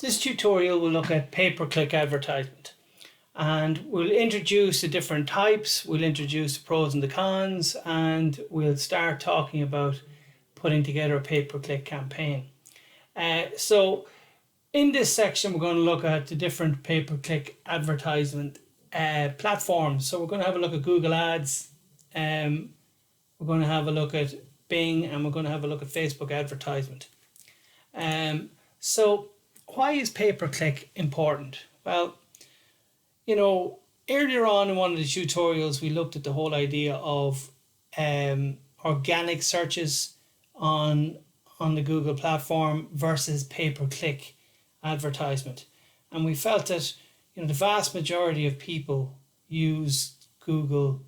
This tutorial will look at pay-per-click advertisement, and we'll introduce the different types, we'll introduce the pros and the cons, and we'll start talking about putting together a pay-per-click campaign. So in this section, we're going to look at the different pay-per-click advertisement platforms. So we're going to have a look at Google Ads, we're going to have a look at Bing, and we're going to have a look at Facebook advertisement. So why is pay-per-click important? Well, earlier on in one of the tutorials, we looked at the whole idea of organic searches on the Google platform versus pay-per-click advertisement. And we felt that the vast majority of people use Google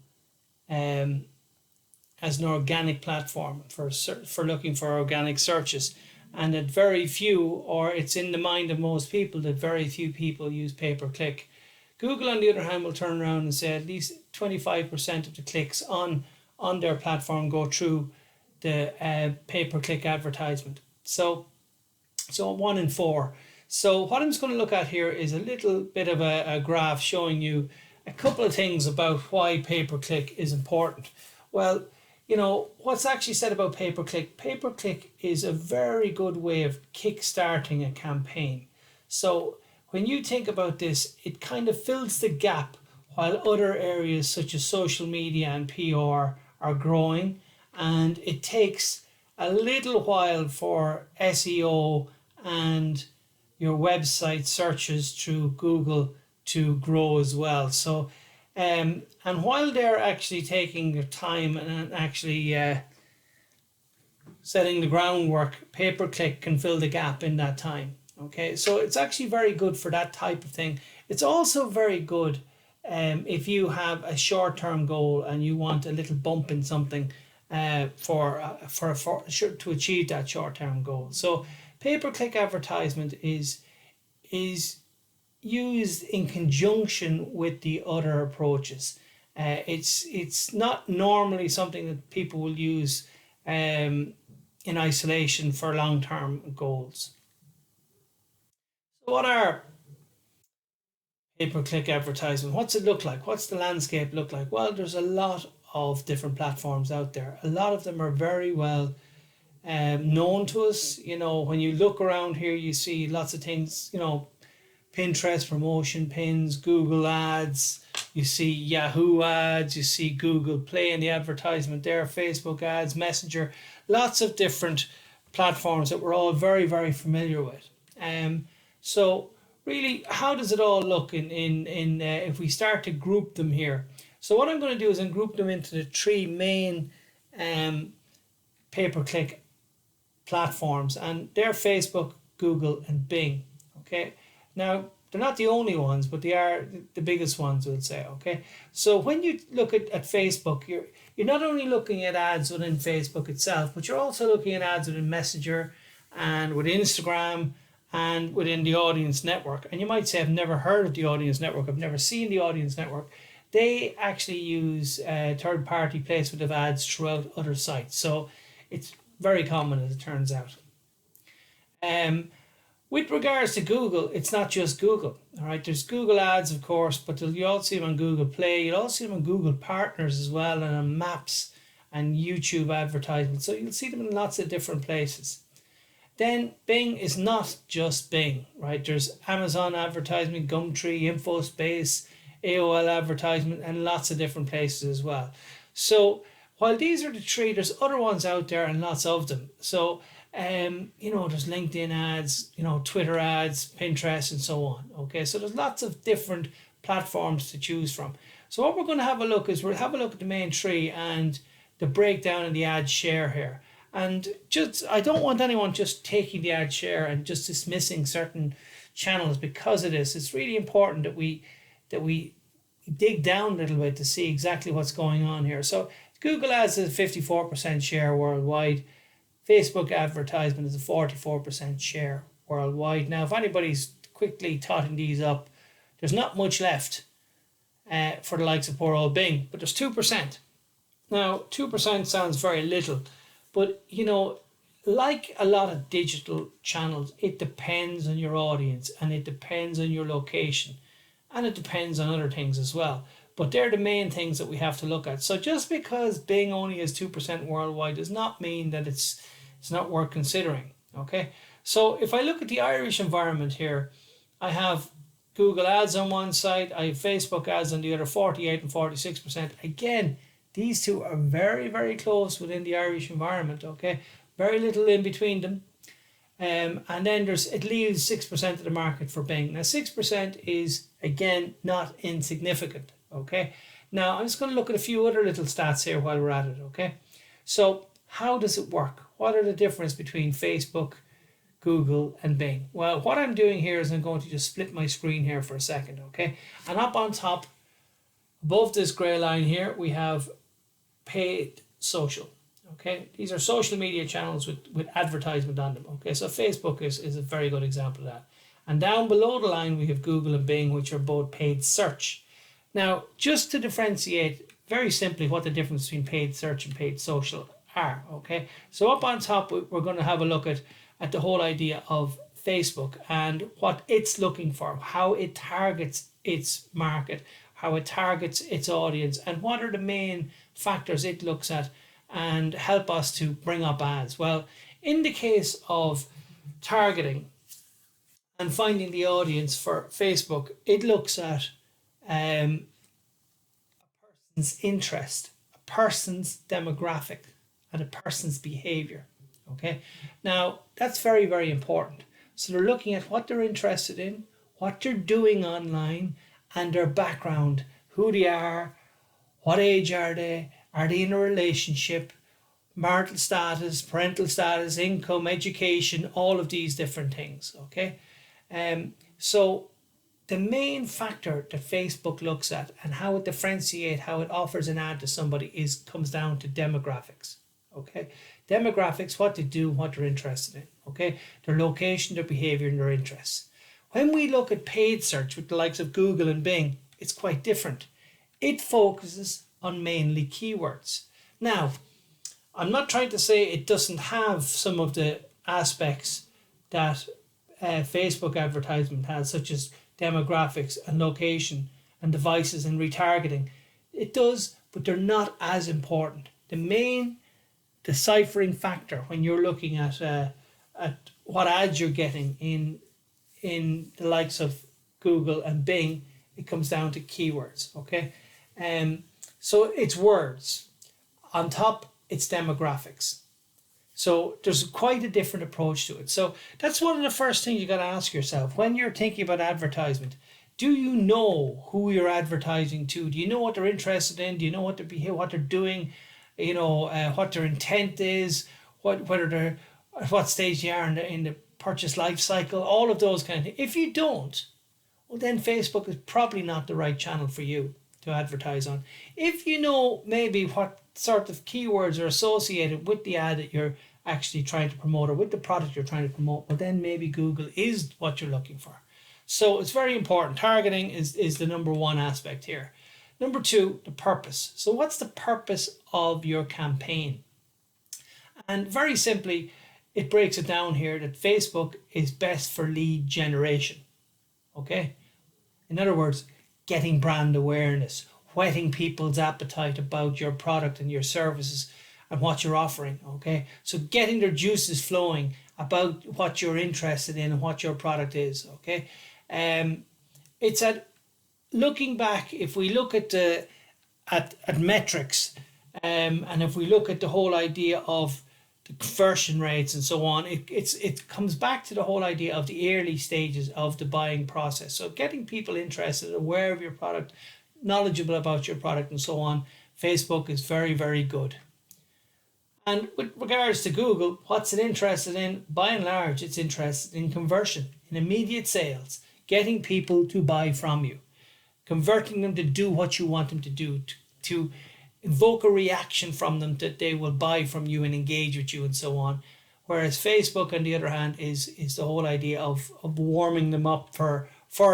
as an organic platform for looking for organic searches, and that very few, or it's in the mind of most people, that very few people use pay-per-click. Google, on the other hand, will turn around and say at least 25% of the clicks on their platform go through the pay-per-click advertisement. So 1 in 4. So what I'm just going to look at here is a little bit of a graph showing you a couple of things about why pay-per-click is important. Well, what's actually said about pay-per-click? Pay-per-click is a very good way of kick-starting a campaign. So when you think about this, it kind of fills the gap while other areas such as social media and PR are growing, and it takes a little while for SEO and your website searches through Google to grow as well. So and while they're actually taking their time and actually setting the groundwork, pay-per-click can fill the gap in that time. Okay, so it's actually very good for that type of thing. It's also very good if you have a short-term goal and you want a little bump in something to achieve that short-term goal. So pay-per-click advertisement is used in conjunction with the other approaches. It's not normally something that people will use in isolation for long-term goals. So what are pay-per-click advertisement? What's it look like? What's the landscape look like? Well, there's a lot of different platforms out there. A lot of them are very well known to us. When you look around here, you see lots of things, Pinterest promotion pins, Google Ads, you see Yahoo Ads, you see Google Play in the advertisement there, Facebook Ads, Messenger, lots of different platforms that we're all very, very familiar with. So really, how does it all look in if we start to group them here? So what I'm going to do is group them into the 3 main pay-per-click platforms, and they're Facebook, Google, and Bing. Okay. Now, they're not the only ones, but they are the biggest ones, we'll say. Okay, so when you look at Facebook, you're not only looking at ads within Facebook itself, but you're also looking at ads within Messenger and with Instagram and within the Audience Network. And you might say, I've never heard of the Audience Network, I've never seen the Audience Network. They actually use third-party placement of ads throughout other sites. So it's very common, as it turns out. With regards to Google, it's not just Google. All right, there's Google Ads, of course, but you also see them on Google Play. You'll also see them on Google Partners as well, and on Maps and YouTube advertisements. So you'll see them in lots of different places. Then Bing is not just Bing, right? There's Amazon advertisement, Gumtree, InfoSpace, AOL advertisement, and lots of different places as well. So while these are the 3, there's other ones out there and lots of them. So there's LinkedIn ads, Twitter ads, Pinterest, and so on. Okay, so there's lots of different platforms to choose from. So what we're going to have a look is we'll have a look at the main 3 and the breakdown of the ad share here. And I don't want anyone just taking the ad share and just dismissing certain channels because of this. It's really important that we dig down a little bit to see exactly what's going on here. So Google Ads is a 54% share worldwide. Facebook advertisement is a 44% share worldwide. Now, if anybody's quickly totting these up, there's not much left for the likes of poor old Bing, but there's 2%. Now, 2% sounds very little, but like a lot of digital channels, it depends on your audience and it depends on your location and it depends on other things as well. But they're the main things that we have to look at. So just because Bing only is 2% worldwide does not mean that it's not worth considering. Okay. So if I look at the Irish environment here, I have Google ads on one side, I have Facebook ads on the other, 48 and 46%. Again, these two are very, very close within the Irish environment. Okay. Very little in between them. And then it leaves 6% of the market for Bing. Now 6% is, again, not insignificant. Okay. Now I'm just going to look at a few other little stats here while we're at it. Okay. So how does it work? What are the difference between Facebook, Google and Bing? Well, what I'm doing here is I'm going to just split my screen here for a second. Okay. And up on top, above this gray line here, we have paid social. Okay, these are social media channels with advertisement on them. Okay, so Facebook is a very good example of that. And down below the line, we have Google and Bing, which are both paid search. Now, just to differentiate very simply what the difference between paid search and paid social are. Okay, so up on top, we're going to have a look at the whole idea of Facebook and what it's looking for, how it targets its market, how it targets its audience, and what are the main factors it looks at and help us to bring up ads. Well, in the case of targeting and finding the audience for Facebook, it looks at a person's interest, a person's demographic, and a person's behavior. Okay, now that's very, very important. So they're looking at what they're interested in, what they're doing online, and their background, who they are, what age are they in a relationship, marital status, parental status, income, education, all of these different things. Okay, so the main factor that Facebook looks at and how it differentiates, how it offers an ad to somebody comes down to demographics. Okay, demographics, what they do, what they're interested in. Okay, their location, their behavior, and their interests. When we look at paid search with the likes of Google and Bing, it's quite different. It focuses on mainly keywords. Now, I'm not trying to say it doesn't have some of the aspects that Facebook advertisement has, such as demographics and location and devices and retargeting. It does, but they're not as important. The main deciphering factor when you're looking at what ads you're getting in the likes of Google and Bing, it comes down to keywords. Okay, so it's words. On top, it's demographics. So there's quite a different approach to it. So that's one of the first things you got to ask yourself when you're thinking about advertisement. Do you know who you're advertising to? Do you know what they're interested in? Do you know what they're doing? You know what their intent is, whether they're at what stage they are in the purchase life cycle, all of those kind of things. If you don't, well, then Facebook is probably not the right channel for you to advertise on. If you know maybe what sort of keywords are associated with the ad that you're actually trying to promote or with the product you're trying to promote, well, then maybe Google is what you're looking for. So it's very important. Targeting is the number one aspect here. Number two, the purpose. So what's the purpose of your campaign? And very simply, it breaks it down here that Facebook is best for lead generation. Okay? In other words, getting brand awareness, whetting people's appetite about your product and your services and what you're offering. Okay? So getting their juices flowing about what you're interested in and what your product is. Okay? It's at looking back, if we look at metrics, and if we look at the whole idea of the conversion rates and so on, it comes back to the whole idea of the early stages of the buying process. So getting people interested, aware of your product, knowledgeable about your product and so on, Facebook is very, very good. And with regards to Google, what's it interested in? By and large, it's interested in conversion, in immediate sales, getting people to buy from you, converting them to do what you want them to do, to invoke a reaction from them that they will buy from you and engage with you and so on. Whereas Facebook, on the other hand, is the whole idea of warming them up for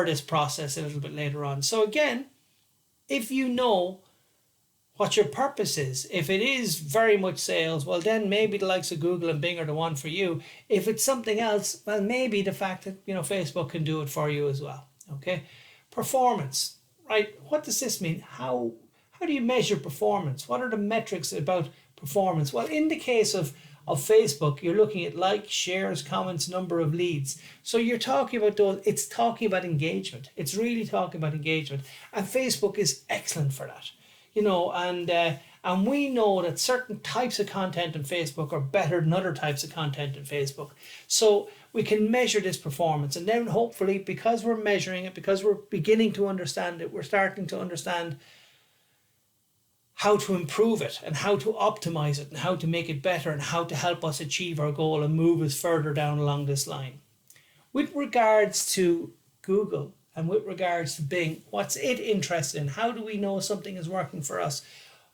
this process a little bit later on. So again, if you know what your purpose is. If it is very much sales, well, then maybe the likes of Google and Bing are the one for you. If it's something else, well, maybe the fact that, Facebook can do it for you as well. Okay. Performance, right? What does this mean? How do you measure performance? What are the metrics about performance? Well, in the case of Facebook, you're looking at likes, shares, comments, number of leads. So you're talking about those, it's talking about engagement. It's really talking about engagement. And Facebook is excellent for that. And we know that certain types of content on Facebook are better than other types of content on Facebook. So we can measure this performance. And then hopefully, because we're measuring it, because we're beginning to understand it, we're starting to understand how to improve it and how to optimize it and how to make it better and how to help us achieve our goal and move us further down along this line. With regards to Google and with regards to Bing, what's it interested in? How do we know something is working for us?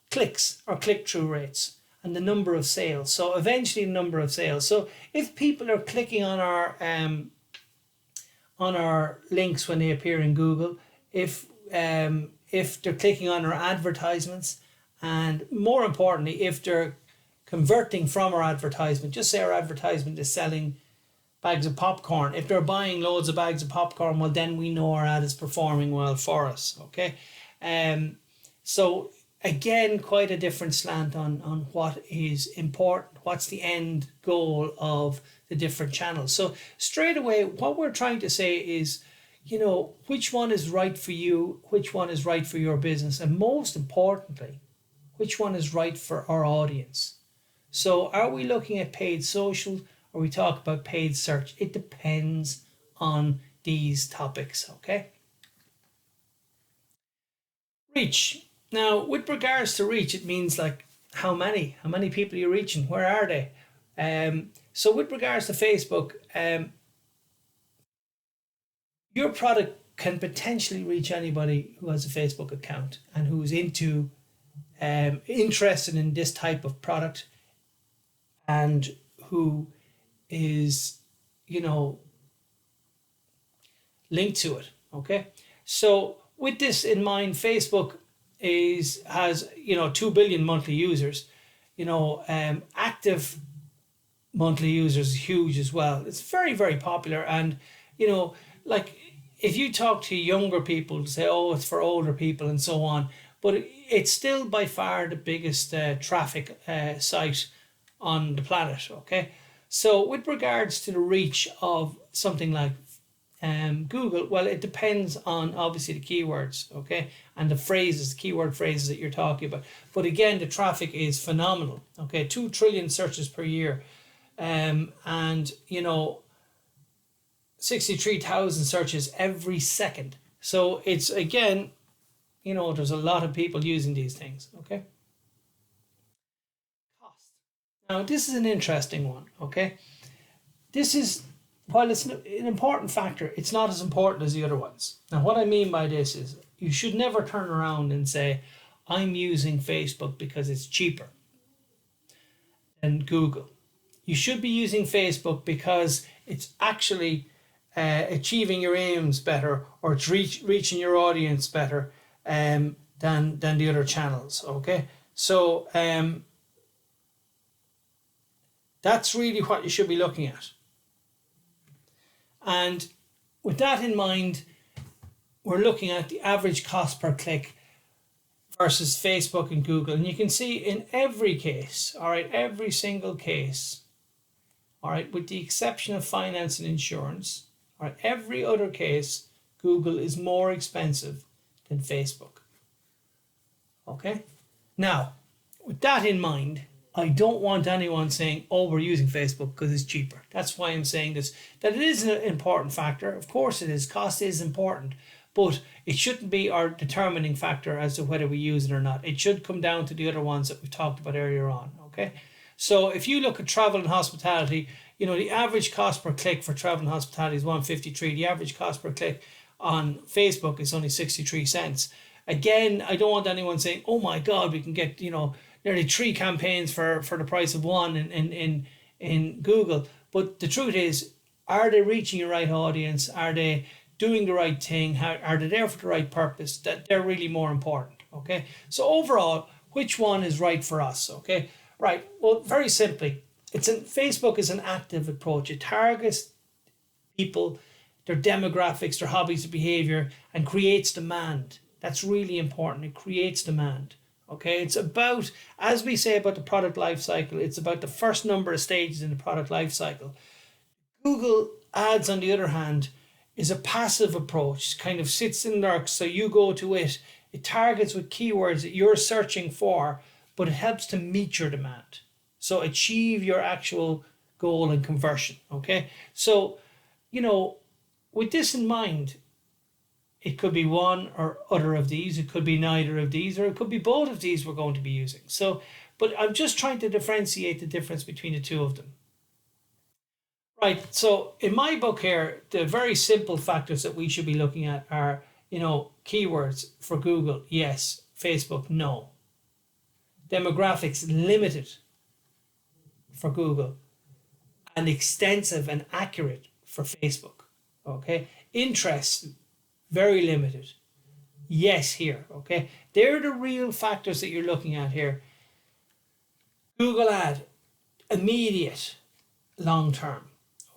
Clicks or click-through rates and the number of sales. So eventually the number of sales. So if people are clicking on our links when they appear in Google, if they're clicking on our advertisements, and more importantly, if they're converting from our advertisement, just say our advertisement is selling bags of popcorn. If they're buying loads of bags of popcorn, well, then we know our ad is performing well for us. Okay. So again, quite a different slant on what is important. What's the end goal of the different channels? So straight away, what we're trying to say is, which one is right for you, which one is right for your business, and most importantly, which one is right for our audience. So are we looking at paid social or we talk about paid search? It depends on these topics, okay? Reach. Now, with regards to reach, it means like how many people are you reaching? Where are they? So with regards to Facebook, your product can potentially reach anybody who has a Facebook account and who's interested in this type of product and who is, linked to it. Okay. So with this in mind, Facebook has 2 billion monthly users. Active monthly users is huge as well. It's very, very popular. And like if you talk to younger people, say, oh, it's for older people and so on, but it's still by far the biggest traffic site on the planet. Okay. So with regards to the reach of something like Google, well, it depends on obviously the keywords, okay, and the keyword phrases that you're talking about. But again, the traffic is phenomenal. Okay, 2 trillion searches per year, and 63,000 searches every second. So it's again, there's a lot of people using these things. Okay. Cost. Now this is an interesting one. Okay, while it's an important factor, it's not as important as the other ones. Now, what I mean by this is you should never turn around and say, I'm using Facebook because it's cheaper than Google. You should be using Facebook because it's actually achieving your aims better, or it's reaching your audience better than the other channels. Okay, so that's really what you should be looking at. And with that in mind, we're looking at the average cost per click versus Facebook and Google. And you can see in every case, all right, every single case, all right, with the exception of finance and insurance, all right, every other case, Google is more expensive than Facebook. Okay? Now, with that in mind, I don't want anyone saying, oh, we're using Facebook because it's cheaper. That's why I'm saying this, that it is an important factor. Of course it is. Cost is important, but it shouldn't be our determining factor as to whether we use it or not. It should come down to the other ones that we talked about earlier on. Okay. So if you look at travel and hospitality, the average cost per click for travel and hospitality is 153. The average cost per click on Facebook is only 63 cents. Again, I don't want anyone saying, oh my God, we can get, nearly 3 campaigns for the price of one in Google. But the truth is, are they reaching the right audience? Are they doing the right thing? Are they there for the right purpose? That they're really more important. Okay. So overall, which one is right for us, okay? Right, well, very simply, Facebook is an active approach. It targets people, their demographics, their hobbies, their behavior, and creates demand. That's really important. It creates demand. Okay, it's about, as we say about the product life cycle, it's about the first number of stages in the product life cycle. Google Ads, on the other hand, is a passive approach, kind of sits in there, so you go to it. It targets with keywords that you're searching for, but it helps to meet your demand. So achieve your actual goal and conversion. Okay, so, with this in mind, it could be one or other of these, it could be neither of these, or it could be both of these we're going to be using. So, but I'm just trying to differentiate the difference between the two of them. Right, so in my book here, the very simple factors that we should be looking at are, keywords for Google, yes. Facebook, no. Demographics, limited for Google, and extensive and accurate for Facebook. Okay, interest, very limited. Yes, here. Okay, they're the real factors that you're looking at here. Google Ad, immediate, long term.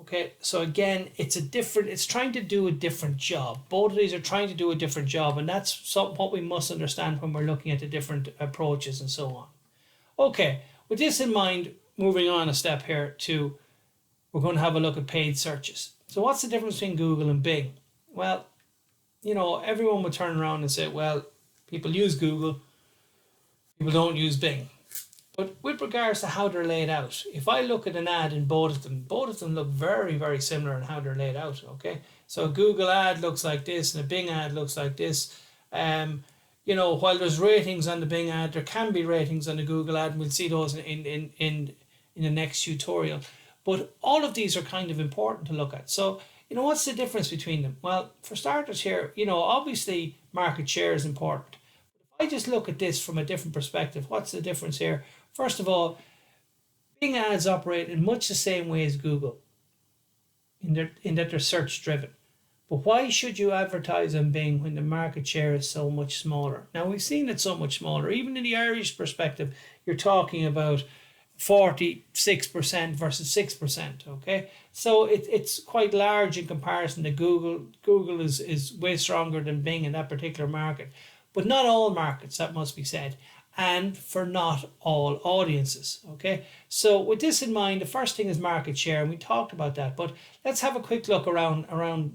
Okay, so again, it's trying to do a different job. Both of these are trying to do a different job, and that's what we must understand when we're looking at the different approaches and so on. Okay, with this in mind, moving on a step here we're going to have a look at paid searches. So what's the difference between Google and Bing? Well, everyone would turn around and say, well, people use Google, people don't use Bing. But with regards to how they're laid out, if I look at an ad in both of them look very, very similar in how they're laid out, okay? So a Google ad looks like this and a Bing ad looks like this. While there's ratings on the Bing ad, there can be ratings on the Google ad, and we'll see those in the next tutorial. But all of these are kind of important to look at. So, what's the difference between them? Well, for starters here, obviously market share is important. If I just look at this from a different perspective, what's the difference here? First of all, Bing ads operate in much the same way as Google, in that they're search driven. But why should you advertise on Bing when the market share is so much smaller? Now, we've seen it so much smaller. Even in the Irish perspective, you're talking about 46% versus 6%, okay? So it's quite large in comparison to Google. Google is way stronger than Bing in that particular market. But not all markets, that must be said, and for not all audiences, okay? So with this in mind, the first thing is market share, and we talked about that, but let's have a quick look around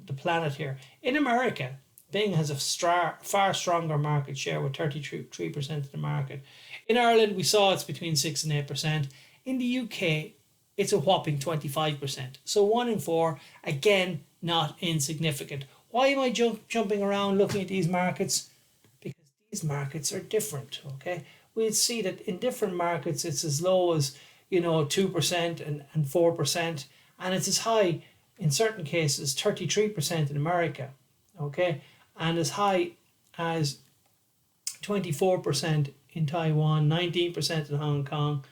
the planet here. In America, Bing has a far stronger market share with 33% of the market. In Ireland, we saw it's between 6 and 8%. In the UK, it's a whopping 25%. So 1 in 4, again, not insignificant. Why am I jumping around looking at these markets? Because these markets are different, okay? We'll see that in different markets, it's as low as, 2% and 4%. And it's as high, in certain cases, 33% in America, okay? And as high as 24% in Taiwan, 19% in Hong Kong.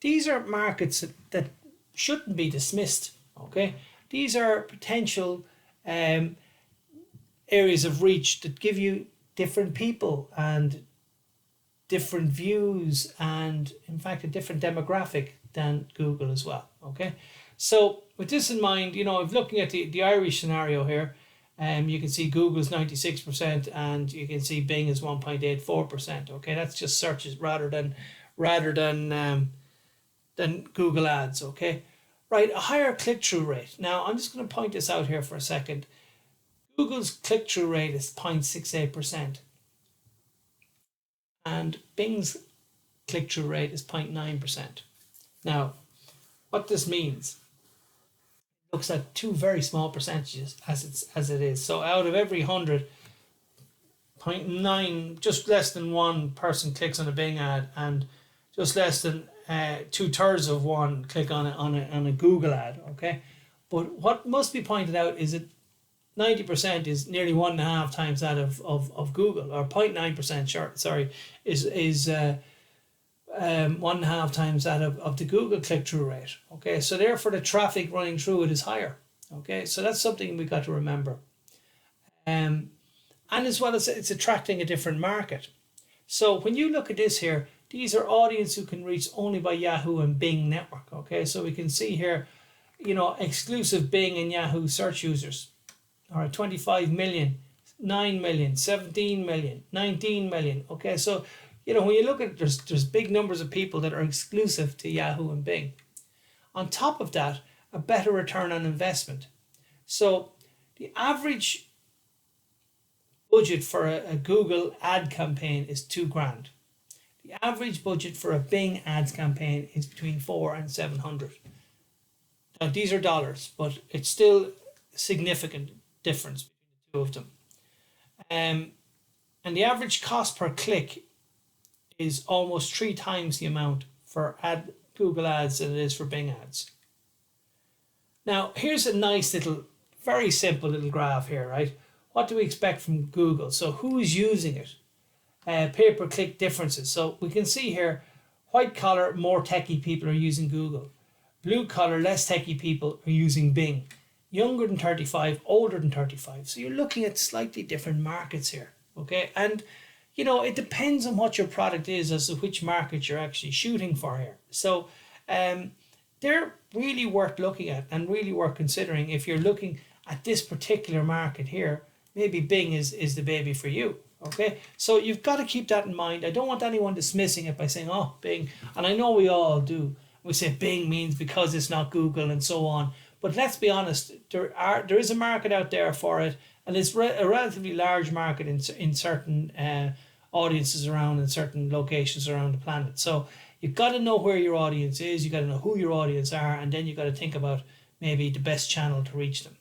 These are markets that shouldn't be dismissed, okay? These are potential areas of reach that give you different people and different views and, in fact, a different demographic than Google as well, okay? So with this in mind, if looking at the Irish scenario here, you can see Google's 96% and you can see Bing is 1.84%. Okay, that's just searches rather than Google Ads. Okay, right, a higher click-through rate. Now I'm just going to point this out here for a second. Google's click-through rate is 0.68% and Bing's click-through rate is 0.9%. Now, what this means, looks at two very small percentages as it is. So out of every 100, 0.9, just less than one person clicks on a Bing ad, and just less than 2/3 of one click on a Google ad. Okay, but what must be pointed out is that 90% is nearly 1.5 times that of Google, or 0.9%. Sorry, is 1.5 times that of the Google click-through rate. Okay, so therefore the traffic running through it is higher. Okay, so that's something we got to remember. And as well as it's attracting a different market. So when you look at this here, these are audience who can reach only by Yahoo and Bing network. Okay, so we can see here, exclusive Bing and Yahoo search users. All right, 25 million, 9 million, 17 million, 19 million. Okay, so when you look at it, there's big numbers of people that are exclusive to Yahoo and Bing. On top of that, a better return on investment. So the average budget for a Google ad campaign is $2,000. The average budget for a Bing ads campaign is between $400 and $700. Now these are dollars, but it's still a significant difference between the two of them. And the average cost per click is almost 3 times the amount for Google ads than it is for Bing ads. Now here's a nice little, very simple little graph here, right? What do we expect from Google? So who's using it? Pay-per-click differences. So we can see here, white collar, more techie people are using Google. Blue collar, less techie people are using Bing. Younger than 35, older than 35. So you're looking at slightly different markets here. Okay, and it depends on what your product is as to which market you're actually shooting for here. So they're really worth looking at and really worth considering if you're looking at this particular market here. Maybe Bing is the baby for you. Okay, so you've got to keep that in mind. I don't want anyone dismissing it by saying, oh, Bing, and I know we all do. We say Bing means because it's not Google and so on. But let's be honest, there is a market out there for it, and it's a relatively large market in certain audiences around in certain locations around the planet. So you've got to know where your audience is, you've got to know who your audience are, and then you've got to think about maybe the best channel to reach them.